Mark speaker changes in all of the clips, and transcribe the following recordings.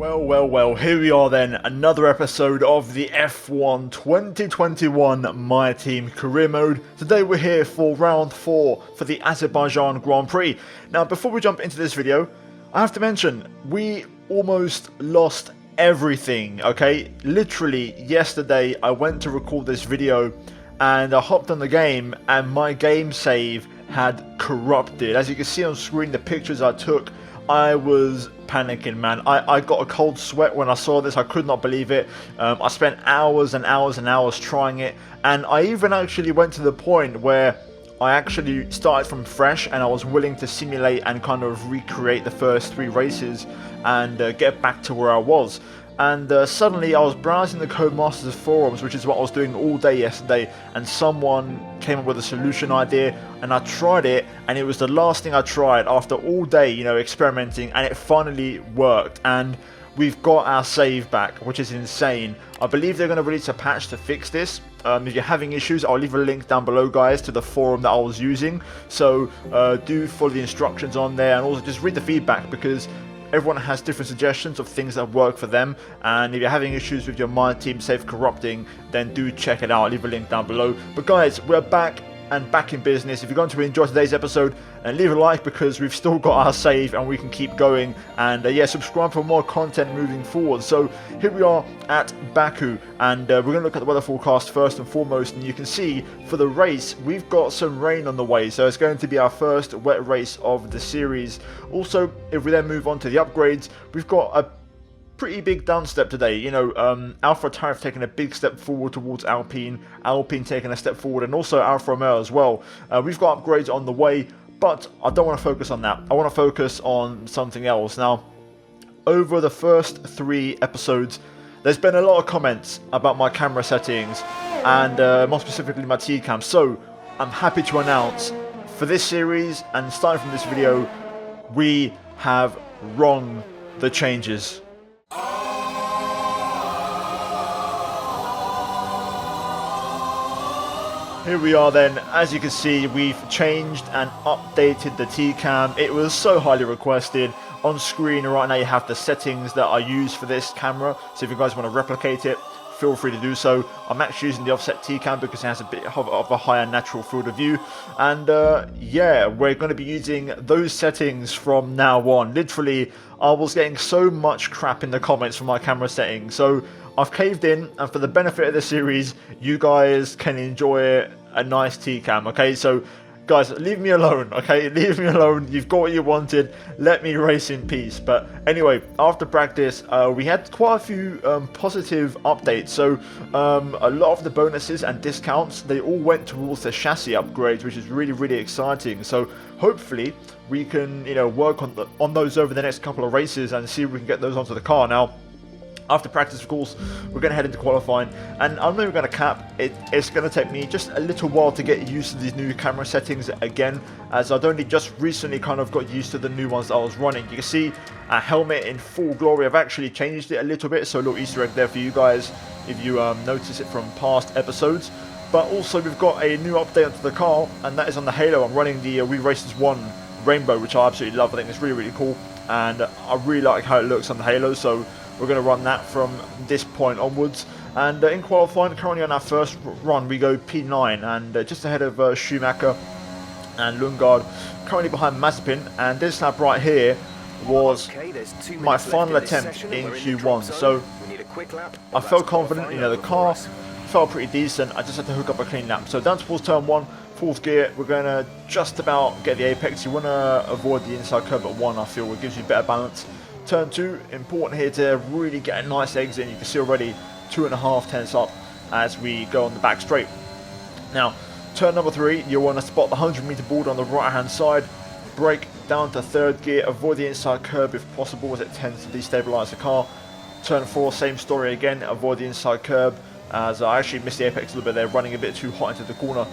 Speaker 1: Well, here we are then, another episode of the F1 2021 My Team Career Mode. Today we're here for round 4 for the Azerbaijan Grand Prix. Now before we jump into this video, I have to mention, we almost lost everything, okay? Literally yesterday I went to record this video and I hopped on the game and my game save had corrupted. As you can see on screen, the pictures I took, I was panicking, man. I got a cold sweat when I saw this. I could not believe it. I spent hours and hours and hours trying it, and I even actually went to the point where I actually started from fresh and I was willing to simulate and kind of recreate the first 3 races and get back to where I was. And suddenly I was browsing the Codemasters forums, which is what I was doing all day yesterday, and someone came up with a solution idea and I tried it, and it was the last thing I tried after all day, you know, experimenting, and it finally worked and we've got our save back, which is insane. I believe they're going to release a patch to fix this. If you're having issues, I'll leave a link down below, guys, to the forum that I was using, so do follow the instructions on there and also just read the feedback, because everyone has different suggestions of things that work for them, and if you're having issues with your My Team save corrupting, then do check it out. I'll leave a link down below. But guys, we're back and back in business. If you're going to enjoy today's episode, and leave a like, because we've still got our save and we can keep going, and yeah, subscribe for more content moving forward. So here we are at Baku, and we're going to look at the weather forecast first and foremost, and you can see for the race we've got some rain on the way, so it's going to be our first wet race of the series. Also, if we then move on to the upgrades, we've got a pretty big downstep today. You know, Alfa Tauri taking a big step forward towards Alpine taking a step forward, and also Alfa Romeo as well. We've got upgrades on the way, but I don't want to focus on that. I want to focus on something else. Now, over the first 3 episodes, there's been a lot of comments about my camera settings, and more specifically my T-cam. So I'm happy to announce, for this series and starting from this video, we have rung the changes. Here we are then. As you can see, we've changed and updated the T-cam. It was so highly requested. On screen right now you have the settings that I use for this camera, so if you guys want to replicate it, feel free to do so. I'm actually using the offset T-cam because it has a bit of a higher natural field of view, and yeah, we're going to be using those settings from now on. Literally, I was getting so much crap in the comments for my camera settings, so I've caved in, and for the benefit of the series, you guys can enjoy a nice T-cam, okay? So guys, leave me alone, okay? Leave me alone. You've got what you wanted. Let me race in peace. But anyway, after practice, we had quite a few positive updates. So a lot of the bonuses and discounts, they all went towards the chassis upgrades, which is really exciting. So hopefully we can, you know, work on those over the next couple of races and see if we can get those onto the car. Now, after practice, of course, we're going to head into qualifying, and I'm never going to cap. It's going to take me just a little while to get used to these new camera settings again, as I'd only just recently kind of got used to the new ones that I was running. You can see our helmet in full glory. I've actually changed it a little bit, so a little Easter egg there for you guys if you notice it from past episodes. But also we've got a new update onto the car, and that is on the Halo. I'm running the We Races 1 Rainbow, which I absolutely love. I think it's really cool, and I really like how it looks on the Halo, so we're going to run that from this point onwards. And in qualifying, currently on our first run, we go P9, and just ahead of Schumacher and Lundgaard, currently behind Mazepin. And this lap right here was my final attempt in Q1, so I felt confident. You know, the car felt pretty decent. I just had to hook up a clean lap. So down towards turn 1, 4th gear, we're going to just about get the apex. You want to avoid the inside curve at 1, I feel. It gives you better balance. Turn 2, important here to really get a nice exit. You can see already 2.5 tenths up as we go on the back straight. Now, turn number 3, you want to spot the 100-meter border on the right-hand side. Brake down to 3rd gear, avoid the inside curb if possible, as it tends to destabilize the car. Turn 4, same story again, avoid the inside curb, as I actually missed the apex a little bit there, running a bit too hot into the corner.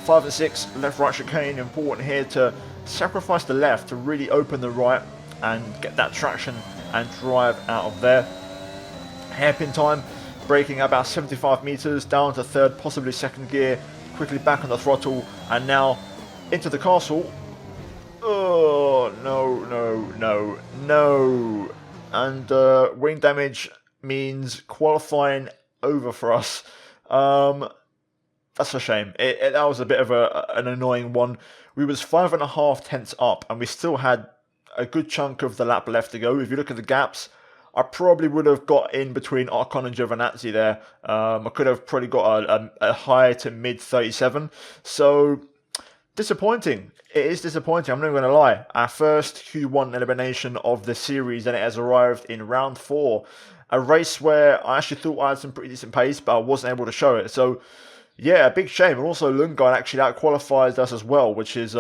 Speaker 1: 5 and 6, left-right chicane, important here to sacrifice the left to really open the right and get that traction and drive out of there. Hairpin time, braking about 75 meters down to 3rd, possibly 2nd gear, quickly back on the throttle, and now into the castle. Oh, no. and wing damage means qualifying over for us. That's a shame. That was a bit of an annoying one. We was 5.5 tenths up, and we still had a good chunk of the lap left to go. If you look at the gaps, I probably would have got in between Ocon and Giovinazzi there. I could have probably got a high to mid 37. So disappointing. It is disappointing. I'm not even going to lie. Our first Q1 elimination of the series, and it has arrived in round 4. A race where I actually thought I had some pretty decent pace, but I wasn't able to show it. So yeah, a big shame. And also Lundgaard actually out-qualified us as well, which is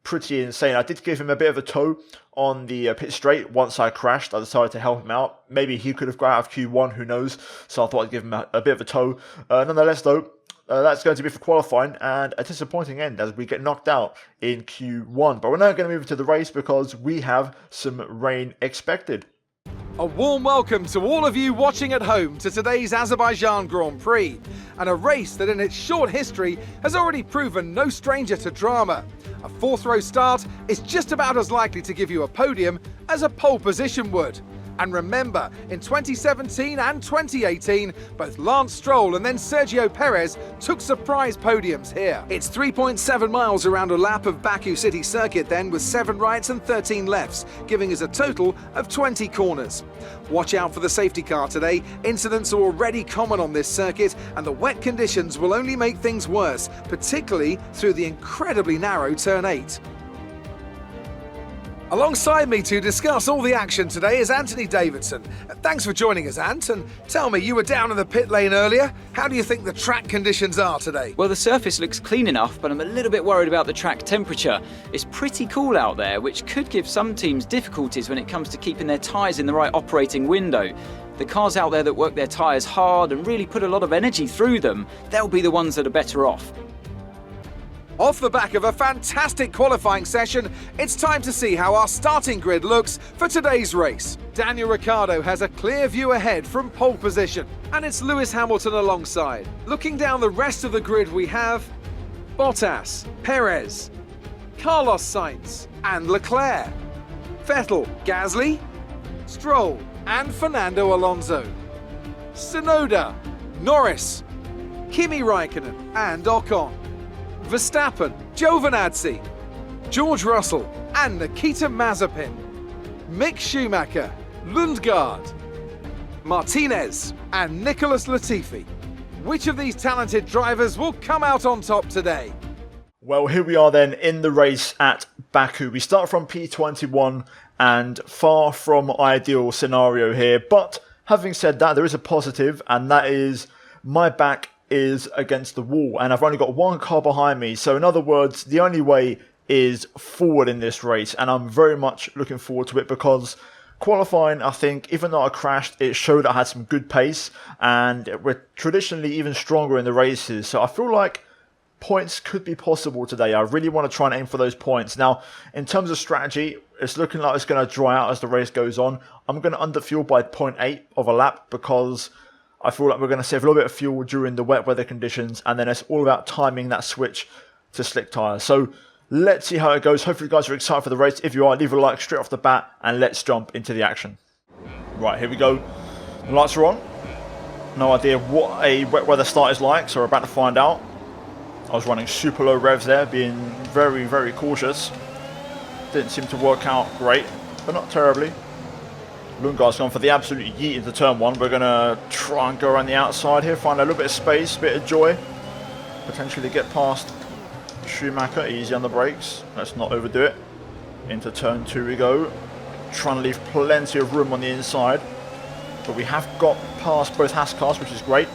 Speaker 1: pretty insane. I did give him a bit of a tow on the pit straight once I crashed. I decided to help him out. Maybe he could have got out of Q1, who knows. So I thought I'd give him a bit of a tow. Nonetheless though, that's going to be for qualifying, and a disappointing end as we get knocked out in Q1. But we're now going to move into the race because we have some rain expected.
Speaker 2: A warm welcome to all of you watching at home to today's Azerbaijan Grand Prix, and a race that in its short history has already proven no stranger to drama. A 4th row start is just about as likely to give you a podium as a pole position would. And remember, in 2017 and 2018, both Lance Stroll and then Sergio Perez took surprise podiums here. It's 3.7 miles around a lap of Baku city circuit then, with 7 rights and 13 lefts, giving us a total of 20 corners. Watch out for the safety car today. Incidents are already common on this circuit, and the wet conditions will only make things worse, particularly through the incredibly narrow turn 8. Alongside me to discuss all the action today is Anthony Davidson. Thanks for joining us, Ant, and tell me, you were down in the pit lane earlier. How do you think the track conditions are today?
Speaker 3: Well, the surface looks clean enough, but I'm a little bit worried about the track temperature. It's pretty cool out there, which could give some teams difficulties when it comes to keeping their tyres in the right operating window. The cars out there that work their tyres hard and really put a lot of energy through them, they'll be the ones that are better off.
Speaker 2: Off the back of a fantastic qualifying session, it's time to see how our starting grid looks for today's race. Daniel Ricciardo has a clear view ahead from pole position, and it's Lewis Hamilton alongside. Looking down the rest of the grid, we have Bottas, Perez, Carlos Sainz and Leclerc, Vettel, Gasly, Stroll and Fernando Alonso, Tsunoda, Norris, Kimi Raikkonen and Ocon, Verstappen, Giovinazzi, George Russell and Nikita Mazepin, Mick Schumacher, Lundgaard, Martinez and Nicholas Latifi. Which of these talented drivers will come out on top today?
Speaker 1: Well, here we are then in the race at Baku. We start from P21 and far from ideal scenario here. But having said that, there is a positive, and that is my back is against the wall, and I've only got one car behind me. So in other words, the only way is forward in this race, and I'm very much looking forward to it because qualifying, I think, even though I crashed, it showed I had some good pace, and we're traditionally even stronger in the races. So I feel like points could be possible today. I really want to try and aim for those points. Now, in terms of strategy, it's looking like it's going to dry out as the race goes on. I'm going to underfuel by 0.8 of a lap because I feel like we're going to save a little bit of fuel during the wet weather conditions, and then it's all about timing that switch to slick tyres. So let's see how it goes. Hopefully you guys are excited for the race. If you are, leave a like straight off the bat, and let's jump into the action. Right, here we go. The lights are on. No idea what a wet weather start is like, so we're about to find out. I was running super low revs there, being very, very cautious. Didn't seem to work out great, but not terribly. Lundgaard's gone for the absolute yeet into turn 1. We're going to try and go around the outside here, find a little bit of space, a bit of joy. Potentially get past Schumacher, easy on the brakes. Let's not overdo it. Into turn 2 we go. Trying to leave plenty of room on the inside. But we have got past both Haas cars, which is great.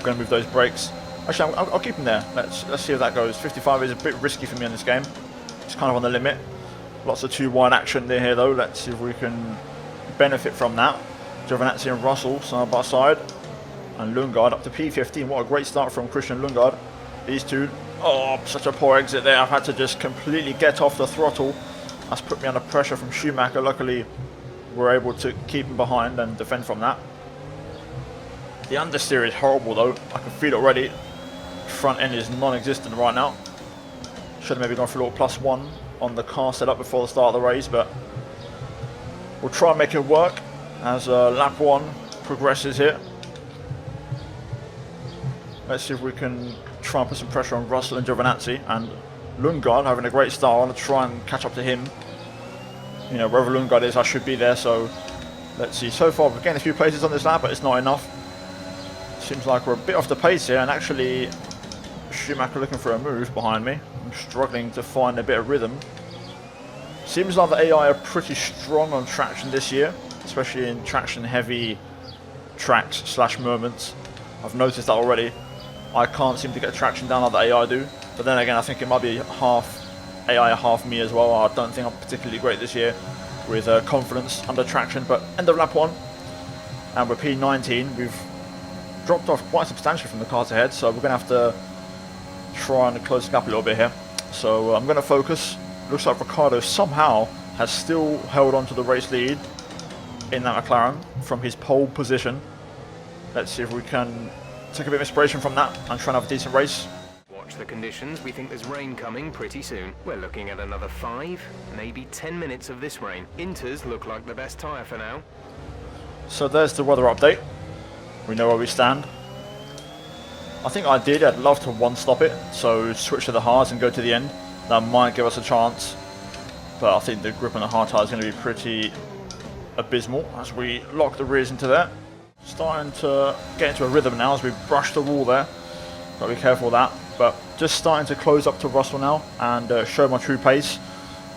Speaker 1: Going to move those brakes. Actually, I'll keep them there. Let's see if that goes. 55 is a bit risky for me in this game. It's kind of on the limit. Lots of 2-wide action there here though. Let's see if we can benefit from that. Giovinazzi and Russell side by side, and Lundgaard up to P15. What a great start from Christian Lundgaard. These two, oh, such a poor exit there. I've had to just completely get off the throttle. That's put me under pressure from Schumacher. Luckily we're able to keep him behind and defend from that. The understeer is horrible though. I can feel it already. Front end is non-existent right now. Should have maybe gone for a little +1 on the car setup before the start of the race, but we'll try and make it work as lap 1 progresses here. Let's see if we can try and put some pressure on Russell and Giovinazzi, and Lundgaard having a great start. I want to try and catch up to him. You know, wherever Lundgaard is, I should be there, so let's see. So far we've gained a few places on this lap, but it's not enough. Seems like we're a bit off the pace here, and actually Schumacher looking for a move behind me. I'm struggling to find a bit of rhythm. Seems like the AI are pretty strong on traction this year, especially in traction heavy tracks / moments. I've noticed that already. I can't seem to get traction down like the AI do, but then again I think it might be half AI, half me as well. I don't think I'm particularly great this year with confidence under traction, but end of lap 1 and we're P19. We've dropped off quite substantially from the cars ahead, so we're going to have to try and close the gap a little bit here. So I'm going to focus. Looks like Ricciardo somehow has still held on to the race lead in that McLaren from his pole position. Let's see if we can take a bit of inspiration from that and try and have a decent race.
Speaker 4: Watch the conditions. We think there's rain coming pretty soon. We're looking at another 5, maybe 10 minutes of this rain. Inters look like the best tyre for now.
Speaker 1: So there's the weather update. We know where we stand. I think ideally I'd love to one-stop it, so switch to the hards and go to the end. That might give us a chance, but I think the grip on the hard tyre is going to be pretty abysmal as we lock the rears into there. Starting to get into a rhythm now as we brush the wall there. Got to be careful of that, but just starting to close up to Russell now and show my true pace,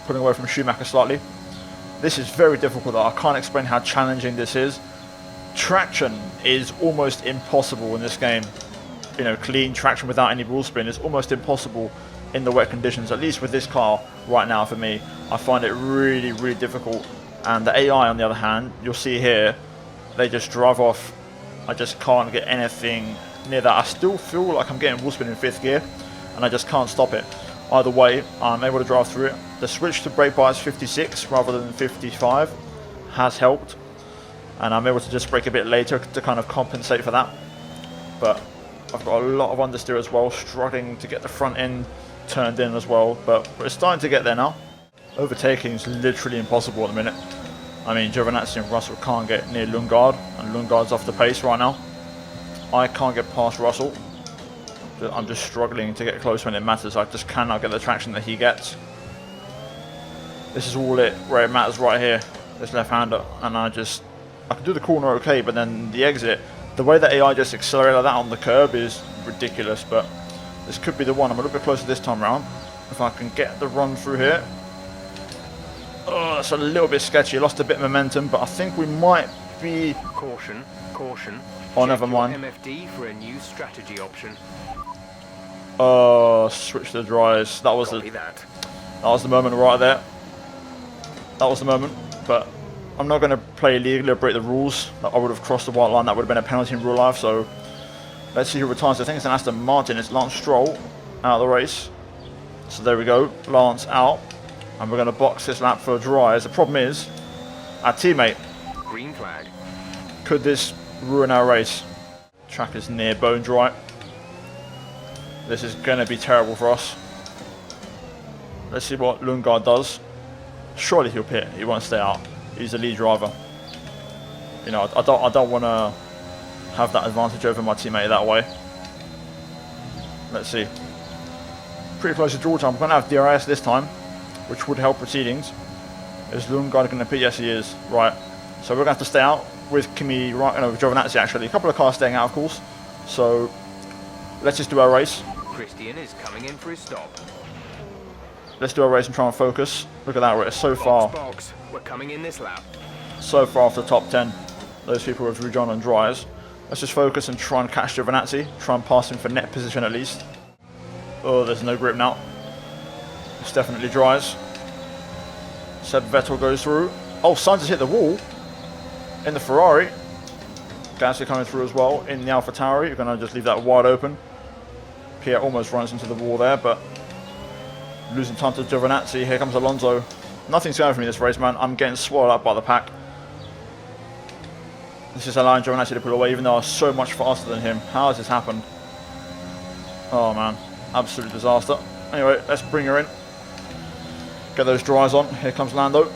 Speaker 1: pulling away from Schumacher slightly. This is very difficult though. I can't explain how challenging this is. Traction is almost impossible in this game. You know, clean traction without any wheel spin is almost impossible in the wet conditions, at least with this car right now for me. I find it really, really difficult. And the AI on the other hand, you'll see here, they just drive off. I just can't get anything near that. I still feel like I'm getting wheel spin in 5th gear and I just can't stop it. Either way, I'm able to drive through it. The switch to brake bias 56 rather than 55 has helped, and I'm able to just brake a bit later to kind of compensate for that. But I've got a lot of understeer as well, struggling to get the front end turned in as well, but we're starting to get there now. Overtaking is literally impossible at the minute. I mean, Giovinazzi and Russell can't get near Lundgaard, and Lundgaard's off the pace right now. I can't get past Russell. I'm just struggling to get close when it matters. I just cannot get the traction that he gets. This is all it, where it matters right here, this left-hander, and I can do the corner okay, but then the exit, the way that AI just accelerated like that on the curb is ridiculous, but this could be the one. I'm a little bit closer this time around. If I can get the run through here. Oh, that's a little bit sketchy. Lost a bit of momentum, but I think we might be...
Speaker 4: Caution, caution.
Speaker 1: Oh, never mind.
Speaker 4: MFD for a new strategy option.
Speaker 1: Switch the dryers. That was the moment right there. That was the moment, but I'm not going to play illegally or break the rules. I would have crossed the white line. That would have been a penalty in real life, so let's see who retires. I think it's an Aston Martin. It's Lance Stroll out of the race. So there we go. Lance out. And we're going to box this lap for dryers. The problem is, our teammate.
Speaker 4: Green flag.
Speaker 1: Could this ruin our race? Track is near bone dry. This is going to be terrible for us. Let's see what Lundgaard does. Surely he'll pit. He won't stay out. He's the lead driver. You know, I don't want to have that advantage over my teammate that way. Let's see. Pretty close to Georgia. I'm going to have DRS this time, which would help proceedings. Is Lundgaard going to pit? Yes, he is. Right. So we're going to have to stay out with Kimi, right? No, with Giovinazzi actually. A couple of cars staying out, of course. So let's just do our race.
Speaker 4: Christian is coming in for his stop.
Speaker 1: Let's do our race and try and focus. Look at that, we're so far.
Speaker 4: Box. We're coming in this lap.
Speaker 1: So far off the top 10. Those people with Rujon and dryers. Let's just focus and try and catch Giovinazzi. Try and pass him for net position at least. Oh, there's no grip now. It's definitely dryers. Seb Vettel goes through. Oh, Sainz has hit the wall in the Ferrari. Gasly coming through as well in the AlphaTauri. You're going to just leave that wide open. Pierre almost runs into the wall there, but losing time to Giovinazzi. Here comes Alonso. Nothing's going for me this race, man. I'm getting swallowed up by the pack. This is allowing Giovinazzi to pull away, even though I was so much faster than him. How has this happened? Oh, man. Absolute disaster. Anyway, let's bring her in. Get those dryers on. Here comes Lando.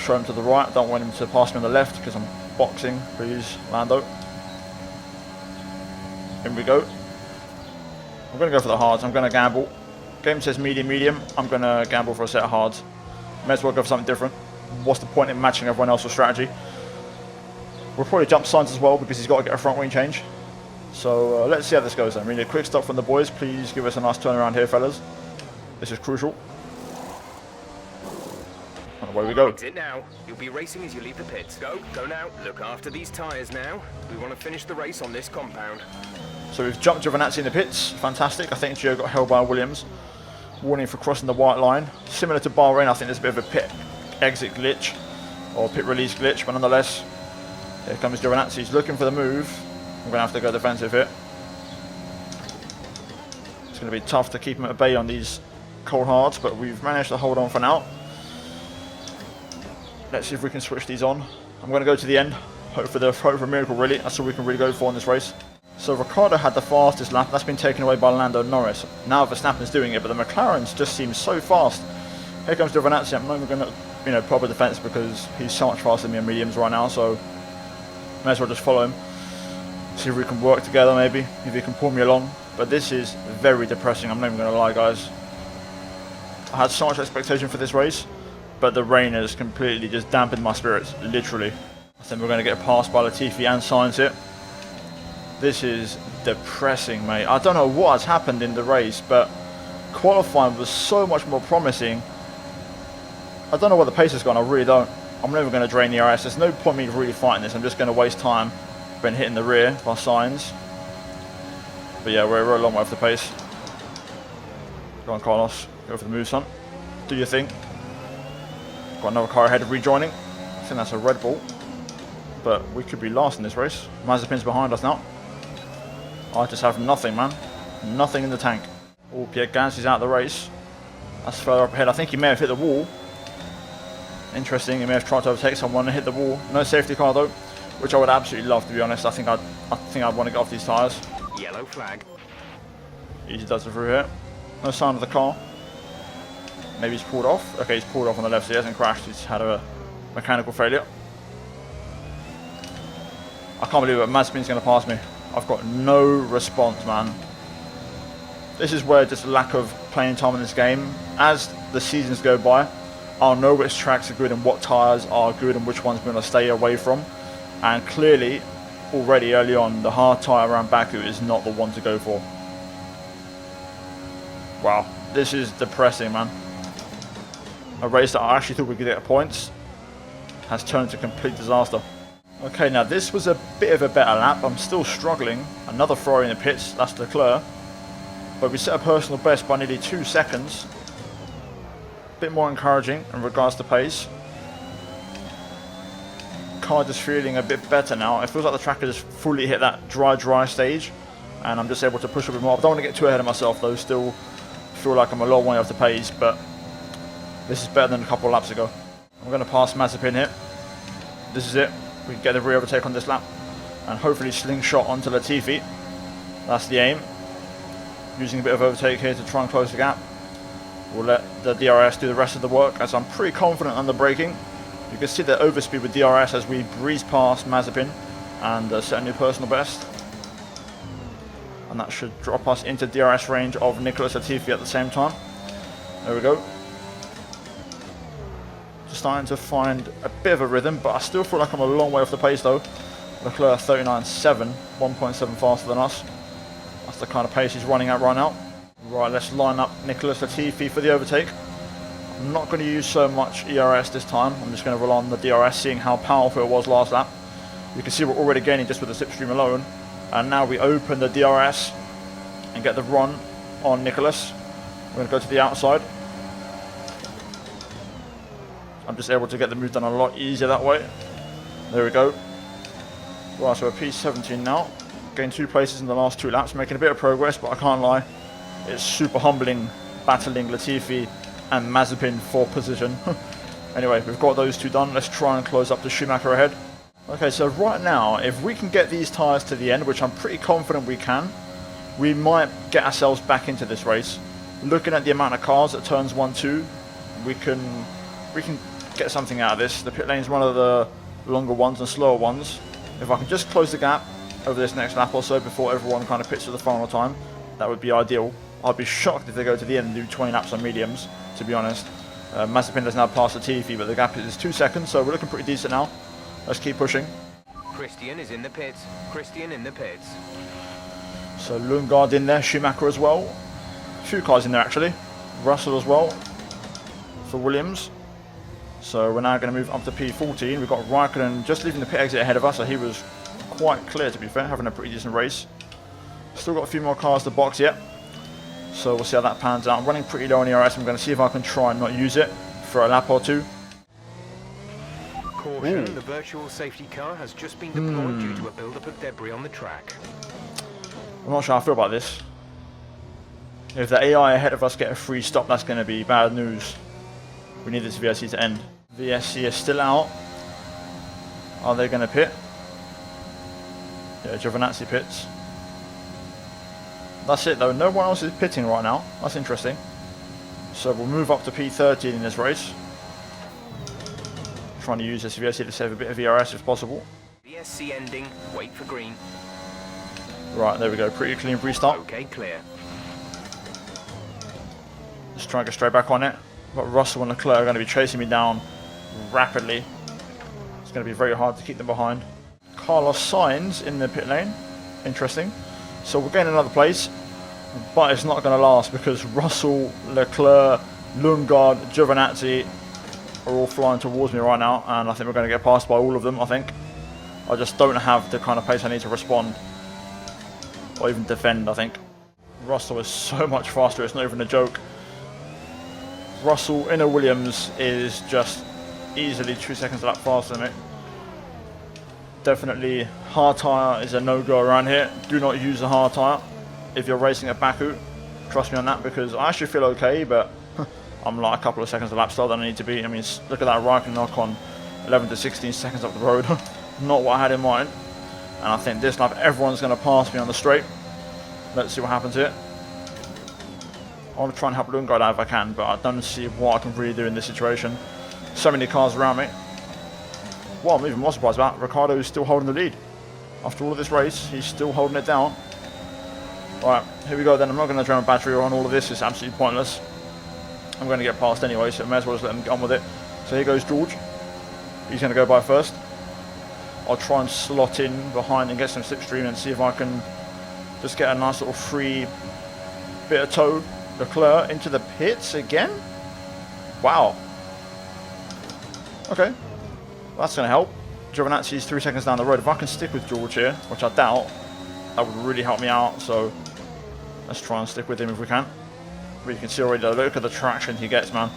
Speaker 1: show him to the right. I don't want him to pass me on the left because I'm boxing. Please, Lando. In we go. I'm going to go for the hards. I'm going to gamble. Game says medium, medium. I'm going to gamble for a set of hards. May as well go for something different. What's the point in matching everyone else's strategy? We'll probably jump signs as well because he's got to get a front wing change. So let's see how this goes then. We need a quick stop from the boys. Please give us a nice turnaround here, fellas. This is crucial. And away we go.
Speaker 4: Exit now. You'll be racing as you leave the pits. Go now. Look after these tyres now. We want to finish the race on this compound.
Speaker 1: So we've jumped Giovinazzi in the pits. Fantastic. I think Gio got held by Williams. Warning for crossing the white line. Similar to Bahrain, I think there's a bit of a pit exit glitch or pit release glitch, but nonetheless, here comes Giovinazzi. He's looking for the move. I'm going to have to go defensive here. It's going to be tough to keep him at bay on these cold hards, but we've managed to hold on for now. Let's see if we can switch these on. I'm going to go to the end. Hope for a miracle, really. That's all we can really go for in this race. So Ricciardo had the fastest lap. That's been taken away by Lando Norris. Now Verstappen's doing it, but the McLarens just seem so fast. Here comes Giovinazzi. I'm not even going to, proper defense because he's so much faster than me in mediums right now. So may as well just follow him. See if we can work together, maybe. If he can pull me along. But this is very depressing. I'm not even going to lie, guys. I had so much expectation for this race, but the rain has completely just dampened my spirits, literally. I think we're going to get passed by Latifi and Sainz here. This is depressing, mate. I don't know what has happened in the race, but qualifying was so much more promising. I don't know where the pace has gone, I really don't. I'm never going to drain the RS. There's no point in me really fighting this. I'm just going to waste time when hitting the rear by Sainz. But yeah, we're a long way off the pace. Go on, Carlos. Go for the move, son. Do your thing. Got another car ahead of rejoining. I think that's a Red Bull. But we could be last in this race. Mazepin's behind us now. I just have nothing, man. Nothing in the tank. Oh, Pierre Gasly's out of the race. That's further up ahead. I think he may have hit the wall. Interesting. He may have tried to overtake someone and hit the wall. No safety car though, which I would absolutely love, to be honest. I think I'd want to get off these tyres.
Speaker 4: Yellow flag.
Speaker 1: Easy does it through here. No sign of the car. Maybe he's pulled off. Okay, he's pulled off on the left, so he hasn't crashed. He's had a mechanical failure. I can't believe it. Mazepin's going to pass me. I've got no response, man. This is where just lack of playing time in this game. As the seasons go by, I'll know which tracks are good and what tyres are good and which ones I'm going to stay away from. And clearly, already early on, the hard tyre around Baku is not the one to go for. Wow, this is depressing, man. A race that I actually thought we could get points has turned to complete disaster. Okay, now this was a bit of a better lap. I'm still struggling. Another Ferrari in the pits, that's Leclerc. But we set a personal best by nearly 2 seconds. A bit more encouraging in regards to pace. Car just feeling a bit better now. It feels like the track has fully hit that dry stage. And I'm just able to push a bit more. I don't want to get too ahead of myself though. Still feel like I'm a long way off the pace. But this is better than a couple of laps ago. I'm going to pass Mazepin here. This is it. We can get the rear overtake on this lap and hopefully slingshot onto Latifi. That's the aim. Using a bit of overtake here to try and close the gap. We'll let the DRS do the rest of the work as I'm pretty confident under braking. You can see the overspeed with DRS as we breeze past Mazepin and set a new personal best. And that should drop us into DRS range of Nicholas Latifi at the same time. There we go. Starting to find a bit of a rhythm, but I still feel like I'm a long way off the pace though. Leclerc 39.7, 1.7 faster than us. That's the kind of pace he's running at right now. Right, let's line up Nicholas Latifi for the overtake. I'm not going to use so much ERS this time. I'm just going to rely on the DRS, seeing how powerful it was last lap. You can see we're already gaining just with the slipstream alone. And now we open the DRS and get the run on Nicholas. We're going to go to the outside. I'm just able to get the move done a lot easier that way. There we go. Right, so we're P17 now. Gained 2 places in the last 2 laps, making a bit of progress, but I can't lie. It's super humbling battling Latifi and Mazepin for position. Anyway, we've got those 2 done. Let's try and close up the Schumacher ahead. Okay, so right now, if we can get these tyres to the end, which I'm pretty confident we can, we might get ourselves back into this race. Looking at the amount of cars at turns 1, 2, we can get something out of this. The pit lane is one of the longer ones and slower ones. If I can just close the gap over this next lap or so before everyone kind of pits at the final time, that would be ideal. I'd be shocked if they go to the end and do 20 laps on mediums, to be honest. Mazepin has now passed Latifi, but the gap is 2 seconds, so we're looking pretty decent now. Let's keep pushing.
Speaker 4: Christian is in the pits. Christian in the pits.
Speaker 1: So Lundgaard in there, Schumacher as well. A few cars in there actually. Russell as well for Williams. So we're now going to move up to P14. We've got Raikkonen just leaving the pit exit ahead of us, so he was quite clear, to be fair, having a pretty decent race. Still got a few more cars to box yet, so we'll see how that pans out. I'm running pretty low on ERS. I'm going to see if I can try and not use it for a lap or two.
Speaker 4: Caution, the virtual safety car has just been deployed due to a build-up of debris on the track.
Speaker 1: I'm not sure how I feel about this. If the AI ahead of us get a free stop, that's going to be bad news. We need this VSC to end. VSC is still out. Are they going to pit? Yeah, Giovinazzi pits. That's it though, no one else is pitting right now. That's interesting. So we'll move up to P13 in this race. Trying to use this VSC to save a bit of ERS if possible.
Speaker 4: VSC ending, wait for green.
Speaker 1: Right, there we go, pretty clean restart.
Speaker 4: Okay, clear.
Speaker 1: Let's try and get straight back on it. But Russell and Leclerc are going to be chasing me down rapidly. It's going to be very hard to keep them behind. Carlos Sainz in the pit lane. Interesting. So we're getting another place, but it's not going to last because Russell, Leclerc, Lundgaard, Giovinazzi are all flying towards me right now, and I think we're going to get passed by all of them, I think. I just don't have the kind of pace I need to respond or even defend, I think. Russell is so much faster, it's not even a joke. Russell in a Williams is just easily 2 seconds a lap faster than me. Definitely hard tyre is a no-go around here. Do not use a hard tyre if you're racing at Baku. Trust me on that, because I actually feel okay, but I'm like a couple of seconds a lap slower than I need to be. I mean, look at that Raikkonen knock on 11 to 16 seconds up the road. Not what I had in mind. And I think this lap everyone's going to pass me on the straight. Let's see what happens here. I want to try and help Lundgaard out if I can, but I don't see what I can really do in this situation. So many cars around me. What I'm even more surprised about, Ricciardo is still holding the lead. After all of this race, he's still holding it down. Alright, here we go then. I'm not going to drain my battery on all of this, it's absolutely pointless. I'm going to get past anyway, so I may as well just let him get on with it. So here goes George. He's going to go by first. I'll try and slot in behind and get some slipstream and see if I can just get a nice little free bit of tow. Leclerc into the pits again? Wow. Okay. That's going to help. Giovinazzi's 3 seconds down the road. If I can stick with George here, which I doubt, that would really help me out. So let's try and stick with him if we can. But you can see already, look at the traction he gets, man.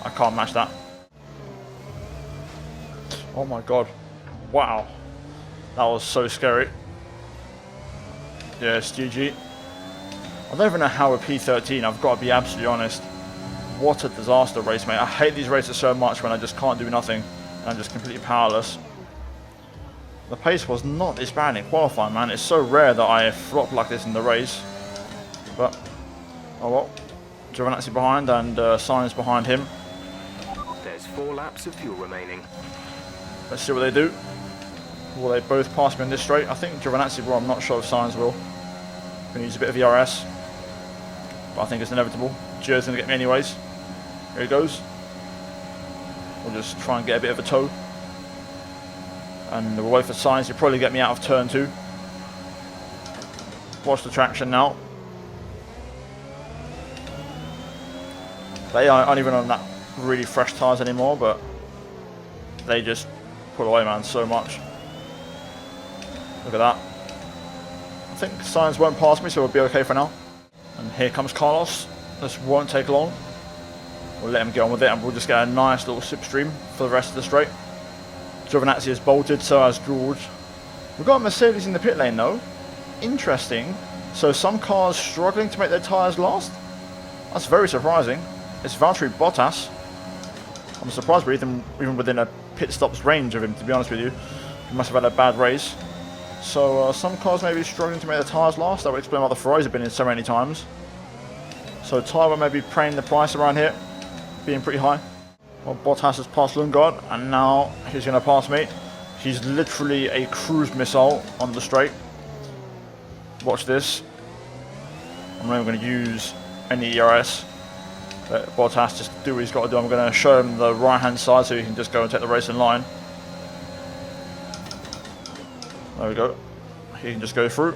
Speaker 1: I can't match that. Oh my god. Wow. That was so scary. Yes, GG. I don't even know how with P13, I've got to be absolutely honest. What a disaster race, mate. I hate these races so much when I just can't do nothing. And I'm just completely powerless. The pace was not this bad in qualifying, man. It's so rare that I flop like this in the race. But, oh well. Giovinazzi behind and Sainz behind him.
Speaker 4: There's 4 laps of fuel remaining.
Speaker 1: Let's see what they do. Will they both pass me on this straight? I think Giovinazzi will. I'm not sure if Sainz will. Going to use a bit of ERS. But I think it's inevitable. Gio's going to get me anyways. Here he goes. We'll just try and get a bit of a tow. And we'll wait for Sainz. He'll probably get me out of turn 2. Watch the traction now. They aren't even on that really fresh tyres anymore, but they just pull away, man, so much. Look at that. I think Sainz won't pass me, so we'll be okay for now. And here comes Carlos. This won't take long. We'll let him get on with it, and we'll just get a nice little slipstream for the rest of the straight. Giovinazzi is bolted, so has George. We've got Mercedes in the pit lane though. Interesting. So some cars struggling to make their tyres last? That's very surprising. It's Valtteri Bottas. I'm surprised we're even within a pit stop's range of him, to be honest with you. He must have had a bad race. So some cars may be struggling to make their tyres last. That would explain why the Ferraris have been in so many times. So tyre may be paying the price around here, being pretty high. Well, Bottas has passed Lundgaard, and now he's going to pass me. He's literally a cruise missile on the straight. Watch this. I'm not even going to use any ERS. Let Bottas just do what he's got to do. I'm going to show him the right hand side so he can just go and take the race in line. There we go. He can just go through.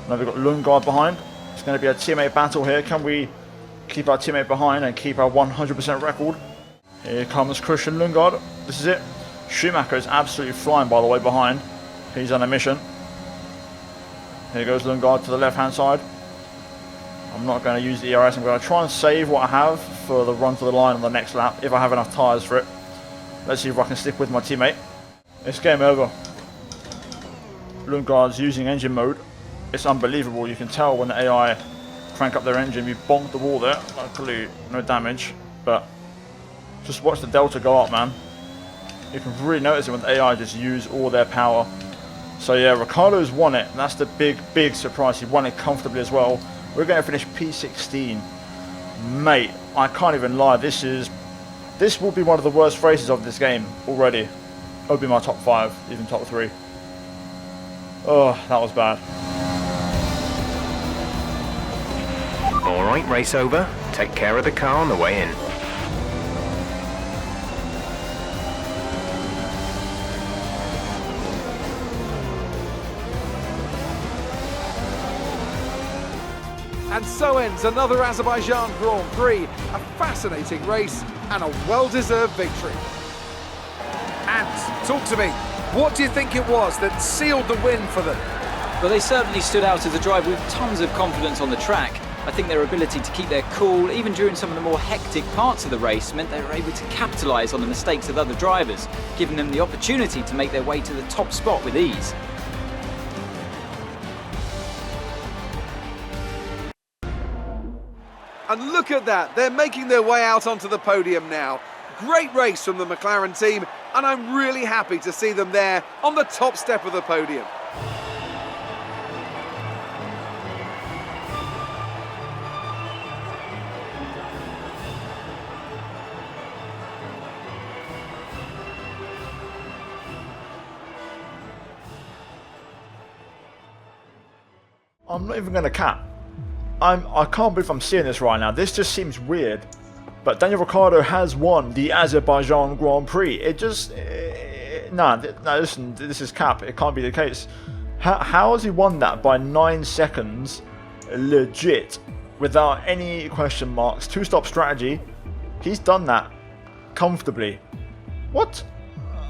Speaker 1: Now we've got Lundgaard behind. It's going to be a teammate battle here. Can we keep our teammate behind and keep our 100% record? Here comes Christian Lundgaard. This is it. Schumacher is absolutely flying, by the way, behind. He's on a mission. Here goes Lundgaard to the left-hand side. I'm not going to use the ERS. I'm going to try and save what I have for the run to the line on the next lap, if I have enough tyres for it. Let's see if I can stick with my teammate. It's game over. Lundgaard's using engine mode. It's unbelievable. You can tell when the AI crank up their engine. We bonked the wall there. Luckily, no damage. But just watch the delta go up, man. You can really notice it when the AI just use all their power. So yeah, Ricciardo's won it. That's the big surprise. He won it comfortably as well. We're going to finish P16. Mate, I can't even lie. This will be one of the worst races of this game already. It'll be my top 5, even top 3. Oh, that was bad.
Speaker 4: Alright, race over. Take care of the car on the way in.
Speaker 2: And so ends another Azerbaijan Grand Prix, a fascinating race and a well-deserved victory. And talk to me, what do you think it was that sealed the win for them?
Speaker 3: Well, they certainly stood out as a drive with tons of confidence on the track. I think their ability to keep their cool, even during some of the more hectic parts of the race, meant they were able to capitalise on the mistakes of other drivers, giving them the opportunity to make their way to the top spot with ease.
Speaker 2: And look at that, they're making their way out onto the podium now. Great race from the McLaren team, and I'm really happy to see them there on the top step of the podium.
Speaker 1: I'm not even going to cap. I can't believe I'm seeing this right now. This just seems weird. But Daniel Ricciardo has won the Azerbaijan Grand Prix. It just... Nah, listen, this is cap. It can't be the case. How has he won that by 9 seconds? Legit. Without any question marks. Two-stop strategy. He's done that comfortably. What?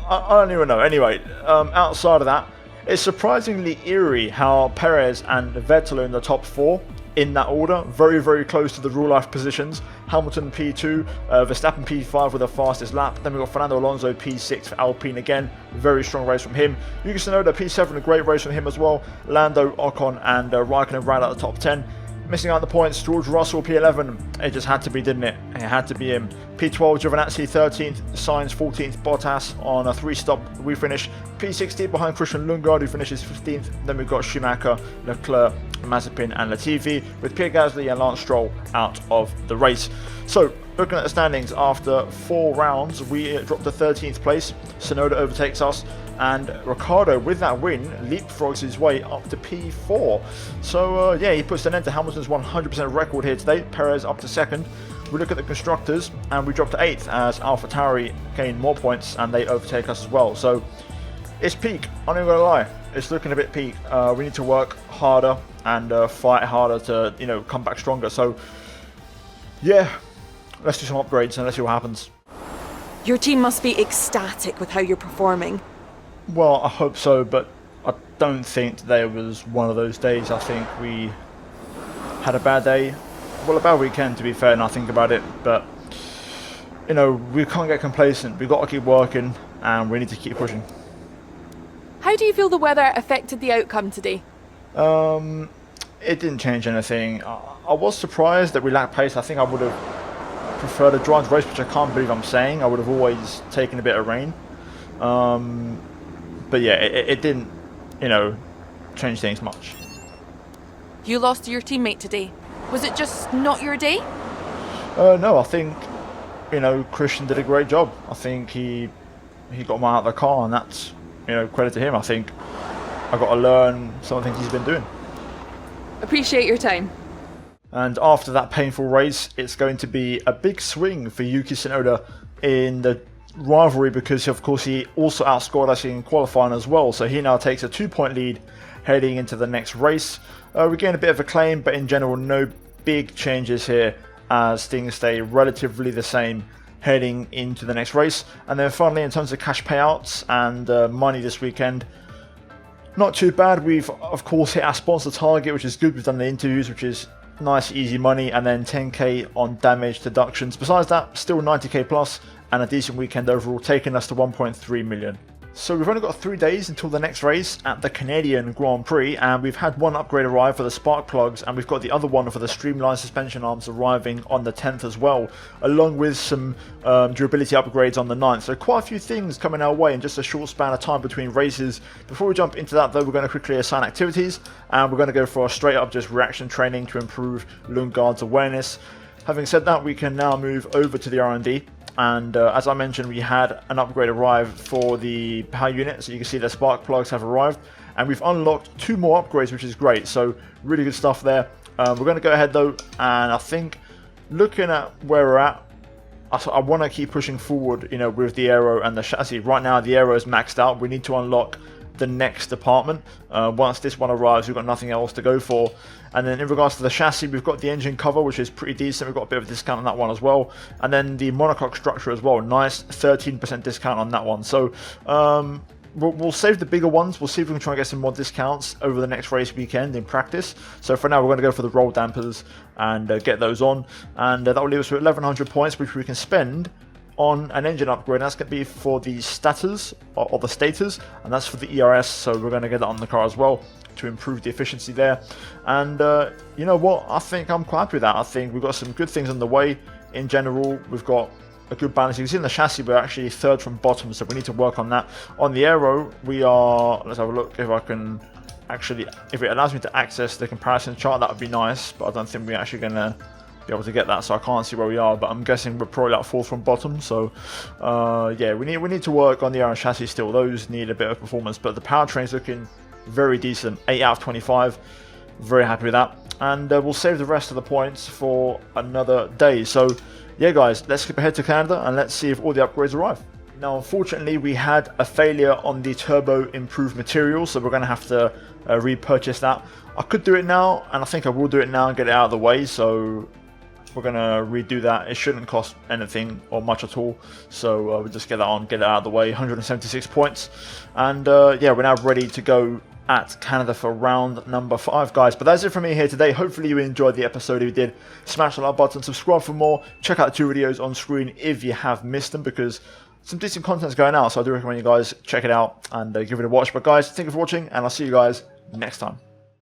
Speaker 1: I don't even know. Anyway, outside of that, it's surprisingly eerie how Perez and Vettel are in the top 4. In that order, very, very close to the real-life positions. Hamilton P2, Verstappen P5 with the fastest lap. Then we've got Fernando Alonso P6 for Alpine again. Very strong race from him. Yuki Tsunoda P7, a great race from him as well. Lando, Ocon and Raikkonen right out the top 10. Missing out the points, George Russell P11. It just had to be, didn't it? It had to be him. P12, Giovinazzi 13th, Sainz 14th, Bottas on a 3-stop. We finish P16 behind Christian Lundgaard, who finishes 15th. Then we've got Schumacher, Leclerc, Mazepin and Latifi, with Pierre Gasly and Lance Stroll out of the race. So, looking at the standings, after 4 rounds, we dropped to 13th place. Tsunoda overtakes us, and Ricciardo, with that win, leapfrogs his way up to P4. So, yeah, he puts an end to Hamilton's 100% record here today. Perez up to 2nd. We look at the constructors, and we drop to 8th as AlphaTauri gain more points, and they overtake us as well. So, it's peak. I'm not even going to lie. It's looking a bit peak. We need to work harder and fight harder to, you know, come back stronger. So, yeah, let's do some upgrades and let's see what happens.
Speaker 5: Your team must be ecstatic with how you're performing.
Speaker 1: Well, I hope so, but I don't think today was one of those days. I think we had a bad day. Well, a bad weekend, to be fair, and I think about it. But, you know, we can't get complacent. We've got to keep working and we need to keep pushing.
Speaker 5: How do you feel the weather affected the outcome today?
Speaker 1: It didn't change anything. I was surprised that we lacked pace. I think I would have preferred a dry race, which I can't believe I'm saying. I would have always taken a bit of rain. But yeah, it didn't, you know, change things much.
Speaker 5: You lost to your teammate today. Was it just not your day?
Speaker 1: No, I think you know, Christian did a great job. I think he got him out of the car, and that's, you know, credit to him. I think I got to learn some of the things he's been doing.
Speaker 5: Appreciate your time.
Speaker 1: And after that painful race, it's going to be a big swing for Yuki Tsunoda in the rivalry, because of course he also outscored us in qualifying as well. So he now takes a 2-point lead heading into the next race. We gain a bit of a claim, but in general no big changes here as things stay relatively the same heading into the next race. And then finally, in terms of cash payouts and money this weekend, not too bad. We've of course hit our sponsor target, which is good. We've done the interviews, which is nice easy money, and then 10k on damage deductions. Besides that, still 90k plus and a decent weekend overall, taking us to 1.3 million. So we've only got 3 days until the next race at the Canadian Grand Prix, and we've had one upgrade arrive for the spark plugs, and we've got the other one for the streamlined suspension arms arriving on the 10th as well, along with some durability upgrades on the 9th. So quite a few things coming our way in just a short span of time between races. Before we jump into that though, we're going to quickly assign activities, and we're going to go for a straight up just reaction training to improve Lundgaard's awareness. Having said that, we can now move over to the R&D. And as I mentioned, we had an upgrade arrive for the power unit, so you can see the spark plugs have arrived, and we've unlocked 2 more upgrades, which is great. So really good stuff there. We're going to go ahead though, and I think looking at where we're at, I want to keep pushing forward, you know, with the aero and the chassis. Right now the aero is maxed out. We need to unlock the next department. Once this one arrives, we've got nothing else to go for. And then in regards to the chassis, we've got the engine cover, which is pretty decent. We've got a bit of a discount on that one as well. And then the monocoque structure as well, nice 13% discount on that one. So we'll save the bigger ones. We'll see if we can try and get some more discounts over the next race weekend in practice. So for now, we're going to go for the roll dampers and get those on. And that will leave us with 1100 points, which we can spend on an engine upgrade. That's going to be for the stators or the stators, and that's for the ERS. So we're going to get that on the car as well to improve the efficiency there. And you know what, I think I'm quite happy with that. I think we've got some good things on the way. In general, we've got a good balance. You can see in the chassis we're actually 3rd from bottom, so we need to work on that. On the aero we are, let's have a look if I can actually, if it allows me to access the comparison chart, that would be nice, but I don't think we're actually going to be able to get that, so I can't see where we are, but I'm guessing we're probably like 4th from bottom. So yeah, we need to work on the aero chassis still. Those need a bit of performance, but the powertrain's looking very decent. 8 out of 25, very happy with that. And we'll save the rest of the points for another day. So yeah guys, let's skip ahead to Canada and let's see if all the upgrades arrive. Now unfortunately we had a failure on the turbo improved material, so we're going to have to repurchase that. I could do it now, and I think I will do it now and get it out of the way. So we're going to redo that. It shouldn't cost anything or much at all. So we'll just get that on, get it out of the way. 176 points. And yeah, we're now ready to go at Canada for round number 5, guys. But that's it from me here today. Hopefully you enjoyed the episode. If you did, smash the like button, subscribe for more. Check out the 2 videos on screen if you have missed them, because some decent content's going out. So I do recommend you guys check it out and give it a watch. But guys, thank you for watching, and I'll see you guys next time.